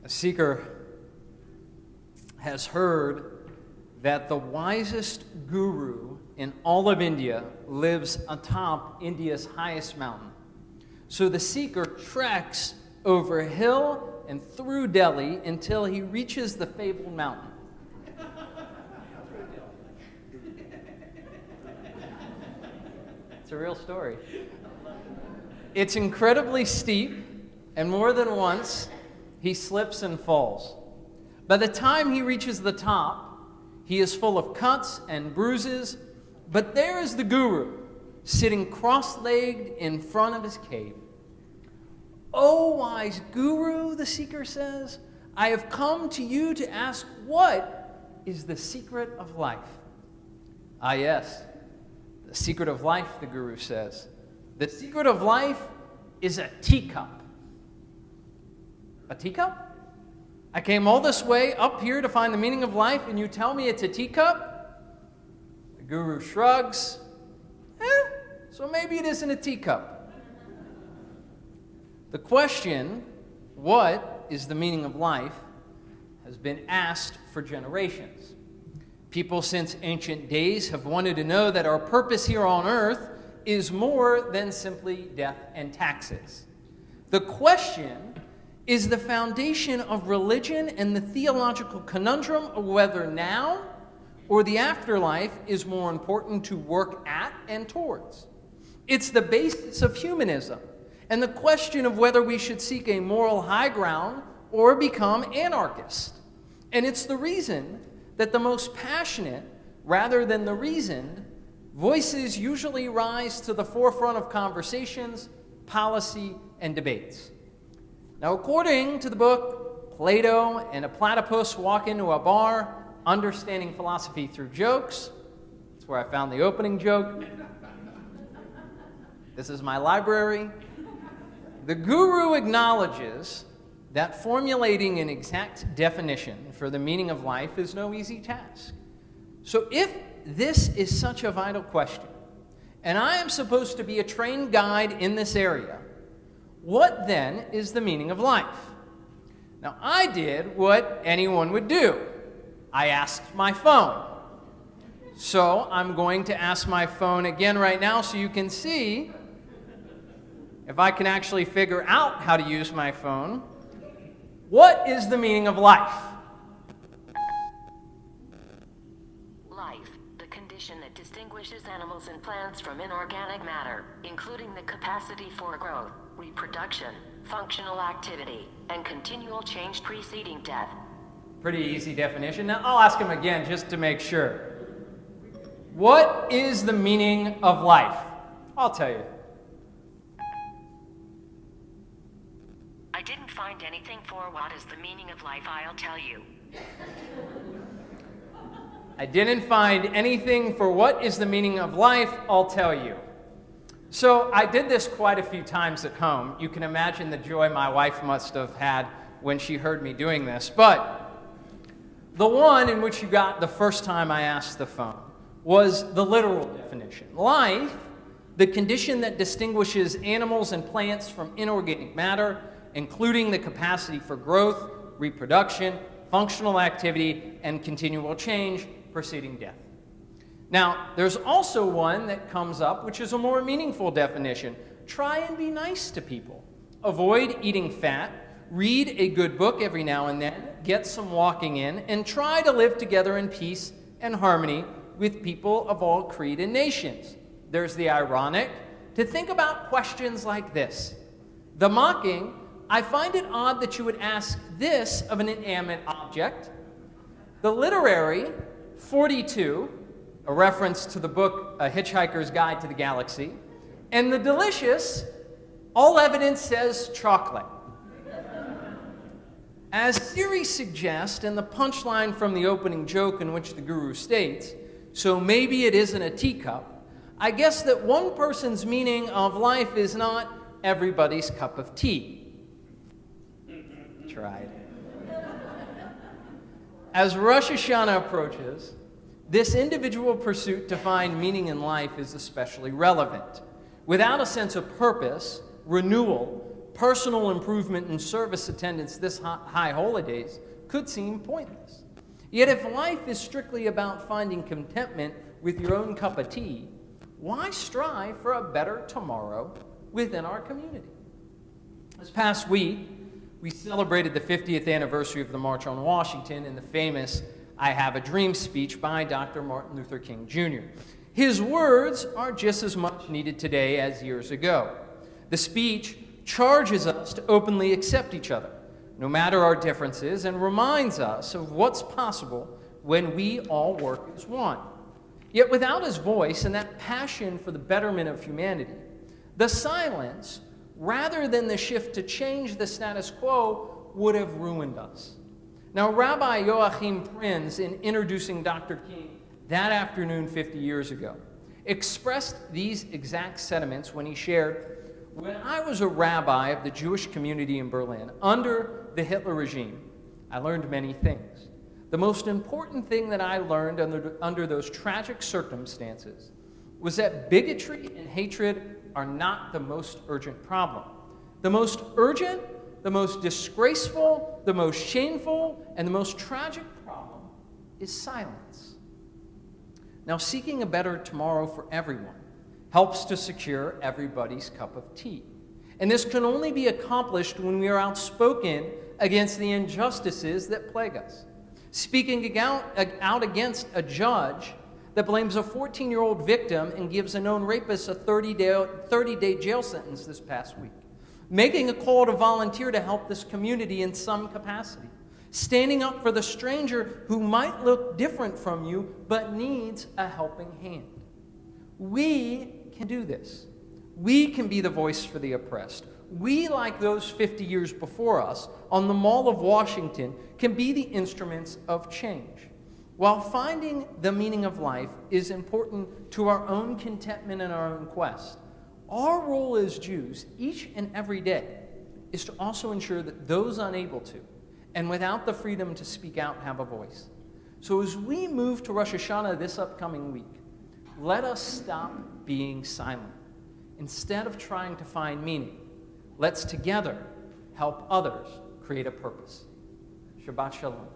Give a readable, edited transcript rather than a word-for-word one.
A seeker has heard that the wisest guru in all of India lives atop India's highest mountain. So the seeker treks over a hill and through Delhi until he reaches the fabled mountain. It's a real story. It's incredibly steep, and more than once, he slips and falls. By the time he reaches the top, he is full of cuts and bruises, but there is the guru, sitting cross-legged in front of his cave. "O wise guru," the seeker says, "I have come to you to ask, what is the secret of life?" "Ah, yes, the secret of life," the guru says. "The secret of life is a teacup." "A teacup? I came all this way up here to find the meaning of life, and you tell me it's a teacup?" The guru shrugs. So maybe it isn't a teacup. The question, what is the meaning of life, has been asked for generations. People since ancient days have wanted to know that our purpose here on earth is more than simply death and taxes. The question is the foundation of religion and the theological conundrum of whether now or the afterlife is more important to work at and towards. It's the basis of humanism and the question of whether we should seek a moral high ground or become anarchists. And it's the reason that the most passionate, rather than the reasoned, voices usually rise to the forefront of conversations, policy, and debates. Now, according to the book Plato and a Platypus Walk into a Bar, Understanding Philosophy Through Jokes, that's where I found the opening joke. This is my library. The guru acknowledges that formulating an exact definition for the meaning of life is no easy task. So if this is such a vital question, and I am supposed to be a trained guide in this area, what then is the meaning of life? Now, I did what anyone would do. I asked my phone. So I'm going to ask my phone again right now so you can see if I can actually figure out how to use my phone. What is the meaning of life? Life, the condition that distinguishes animals and plants from inorganic matter, including the capacity for growth, reproduction, functional activity, and continual change preceding death. Pretty easy definition. Now, I'll ask him again just to make sure. What is the meaning of life? I'll tell you. I didn't find anything for what is the meaning of life, I'll tell you. I didn't find anything for what is the meaning of life, I'll tell you. So I did this quite a few times at home. You can imagine the joy my wife must have had when she heard me doing this. But the one in which you got the first time I asked the phone was the literal definition. Life, the condition that distinguishes animals and plants from inorganic matter, including the capacity for growth, reproduction, functional activity, and continual change preceding death. Now, there's also one that comes up, which is a more meaningful definition. Try and be nice to people. Avoid eating fat. Read a good book every now and then. Get some walking in. And try to live together in peace and harmony with people of all creed and nations. There's the ironic. To think about questions like this. The mocking. I find it odd that you would ask this of an inanimate object. The literary, 42, a reference to the book A Hitchhiker's Guide to the Galaxy. And the delicious, all evidence says chocolate. As theory suggests, and the punchline from the opening joke in which the guru states, so maybe it isn't a teacup, I guess that one person's meaning of life is not everybody's cup of tea. Tried. As Rosh Hashanah approaches, this individual pursuit to find meaning in life is especially relevant. Without a sense of purpose, renewal, personal improvement in service attendance this high holidays could seem pointless. Yet if life is strictly about finding contentment with your own cup of tea, why strive for a better tomorrow within our community? This past week, we celebrated the 50th anniversary of the March on Washington and the famous I Have a Dream speech by Dr. Martin Luther King Jr. His words are just as much needed today as years ago. The speech charges us to openly accept each other, no matter our differences, and reminds us of what's possible when we all work as one. Yet without his voice and that passion for the betterment of humanity, the silence, rather than the shift to change the status quo, would have ruined us. Now, Rabbi Joachim Prinz, in introducing Dr. King that afternoon 50 years ago, expressed these exact sentiments when he shared, "When I was a rabbi of the Jewish community in Berlin under the Hitler regime, I learned many things. The most important thing that I learned under those tragic circumstances was that bigotry and hatred are not the most urgent problem. The most urgent, the most disgraceful, the most shameful, and the most tragic problem is silence." Now, seeking a better tomorrow for everyone helps to secure everybody's cup of tea. And this can only be accomplished when we are outspoken against the injustices that plague us. Speaking out against a judge that blames a 14-year-old victim and gives a known rapist a 30-day jail sentence this past week. Making a call to volunteer to help this community in some capacity. Standing up for the stranger who might look different from you but needs a helping hand. We can do this. We can be the voice for the oppressed. We, like those 50 years before us on the Mall of Washington, can be the instruments of change. While finding the meaning of life is important to our own contentment and our own quest, our role as Jews, each and every day, is to also ensure that those unable to, and without the freedom to speak out, have a voice. So as we move to Rosh Hashanah this upcoming week, let us stop being silent. Instead of trying to find meaning, let's together help others create a purpose. Shabbat Shalom.